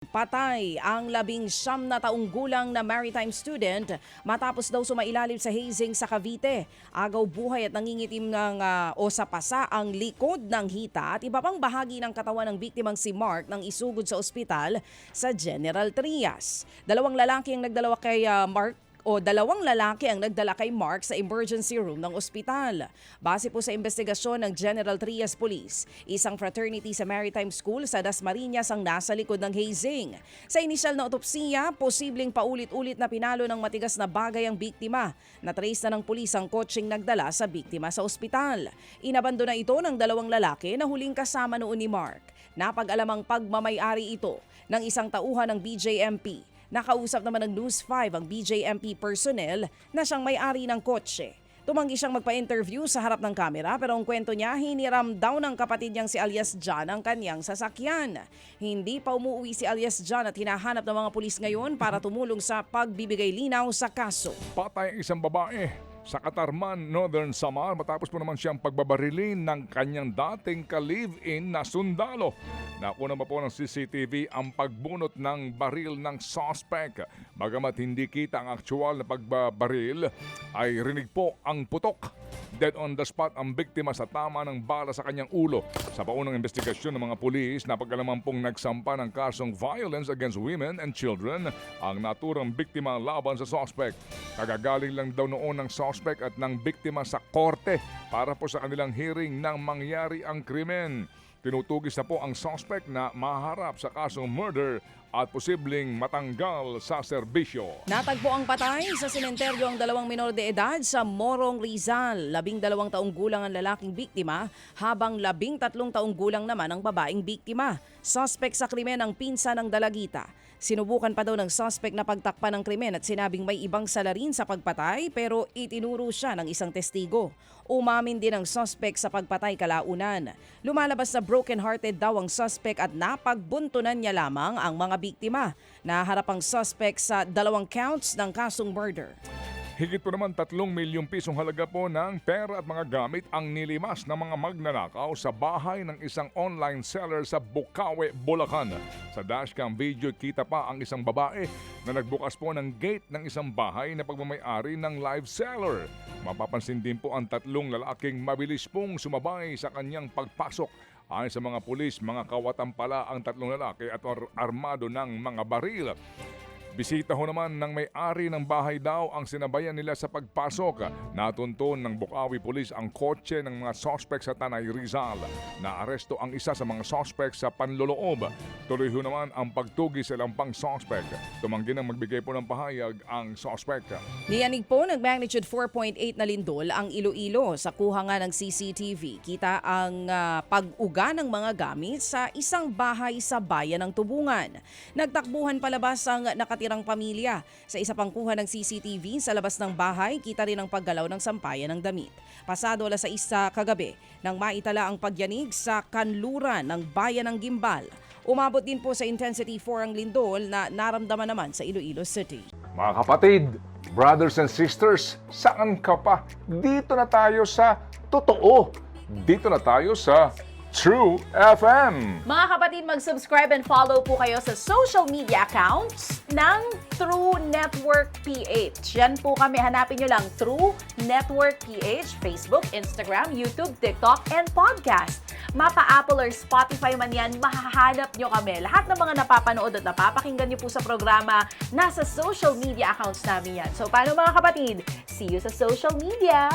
Patay ang 19 na taong gulang na maritime student matapos daw sumailalim sa hazing sa Cavite. Agaw buhay at nangingitim o sa pasa ang likod ng hita at iba pang bahagi ng katawan ng biktimang si Mark nang isugod sa ospital sa General Trias. Dalawang lalaki ang nagdala kay Mark sa emergency room ng ospital. Base po sa investigasyon ng General Trias Police, isang fraternity sa Maritime School sa Dasmariñas ang nasa likod ng hazing. Sa inisyal na otopsiya, posibleng paulit-ulit na pinalo ng matigas na bagay ang biktima. Natrace na ng pulis ang kotseng nagdala sa biktima sa ospital. Inabandona ito ng dalawang lalaki na huling kasama noon ni Mark. Napag-alamang pagmamay-ari ito ng isang tauhan ng BJMP. Nakausap naman ng News 5 ang BJMP personnel na siyang may-ari ng kotse. Tumanggi siyang magpa-interview sa harap ng kamera pero ang kwento niya, hiniram daw ng kapatid niyang si alias John ang kanyang sasakyan. Hindi pa umuwi si alias John at hinahanap ng mga pulis ngayon para tumulong sa pagbibigay linaw sa kaso. Patay ang isang babae sa Katarman, Northern Samar matapos po naman siyang pagbabarilin ng kanyang dating ka-live-in na sundalo. Nakuna pa po ng CCTV ang pagbunot ng baril ng suspect. Bagamat hindi kita ang aktual na pagbabaril, ay rinig po ang putok. Dead on the spot ang biktima sa tama ng bala sa kanyang ulo. Sa paunang investigasyon ng mga pulis, napag-alaman pong nagsampa ng kasong violence against women and children ang naturang biktima laban sa suspect. Kagagaling lang daw noon ng suspect at ng biktima sa korte para po sa kanilang hearing nang mangyari ang krimen. Tinutugis na po ang suspect na maharap sa kasong murder at posibleng matanggal sa serbisyo. Natagpo ang patay sa sementeryo ang 2 minor de edad sa Morong, Rizal. 12 taong gulang ang lalaking biktima habang 13 taong gulang naman ang babaeng biktima. Suspect sa krimen ang pinsa ng dalagita. Sinubukan pa daw ng suspect na pagtakpan ng krimen at sinabing may ibang salarin sa pagpatay pero itinuro siya ng isang testigo. Umamin din ang suspect sa pagpatay kalaunan. Lumalabas na broken-hearted daw ang suspect at napagbuntunan niya lamang ang mga biktima. Naharap ang suspect sa 2 counts ng kasong murder. Higit po naman 3 milyong pisong halaga po ng pera at mga gamit ang nilimas ng mga magnanakaw sa bahay ng isang online seller sa Bukawe, Bulacan. Sa dashcam video kita pa ang isang babae na nagbukas po ng gate ng isang bahay na pagmamay-ari ng live seller. Mapapansin din po ang 3 lalaking mabilis pong sumabay sa kanyang pagpasok. Ayon sa mga pulis, mga kawatan pala ang 3 lalaki at armado ng mga baril. Bisita ho naman ng may-ari ng bahay daw ang sinabayan nila sa pagpasok. Natunton ng Bukawi Police ang kotse ng mga suspect sa Tanay, Rizal. Naaresto ang isa sa mga suspect sa panloloob. Tuloy ho naman ang pagtugi sa ilang pang suspect. Tumanggi nang magbigay po ng pahayag ang suspect. Niyanig po ng magnitude 4.8 na lindol ang Iloilo sa kuha nga ng CCTV. Kita ang pag-uga ng mga gamit sa isang bahay sa bayan ng Tubungan. Nagtakbuhan palabas ang nakatirang pamilya. Sa isa pang kuha ng CCTV sa labas ng bahay, kita rin ang paggalaw ng sampayan ng damit. Pasado 6:00 kagabi nang maitala ang pagyanig sa kanluran ng bayan ng Gimbal. Umabot din po sa intensity 4 ang lindol na naramdaman naman sa Iloilo City. Mga kapatid, brothers and sisters, saan ka pa? Dito na tayo sa totoo. Dito na tayo sa True FM. Mga kapatid, mag-subscribe and follow po kayo sa social media accounts ng True Network PH. Yan po kami, hanapin nyo lang True Network PH, Facebook, Instagram, YouTube, TikTok, and podcast. Mapa Apple or Spotify man yan, mahahanap nyo kami. Lahat ng mga napapanood at napapakinggan nyo po sa programa, nasa social media accounts namin yan. So paano mga kapatid? See you sa social media!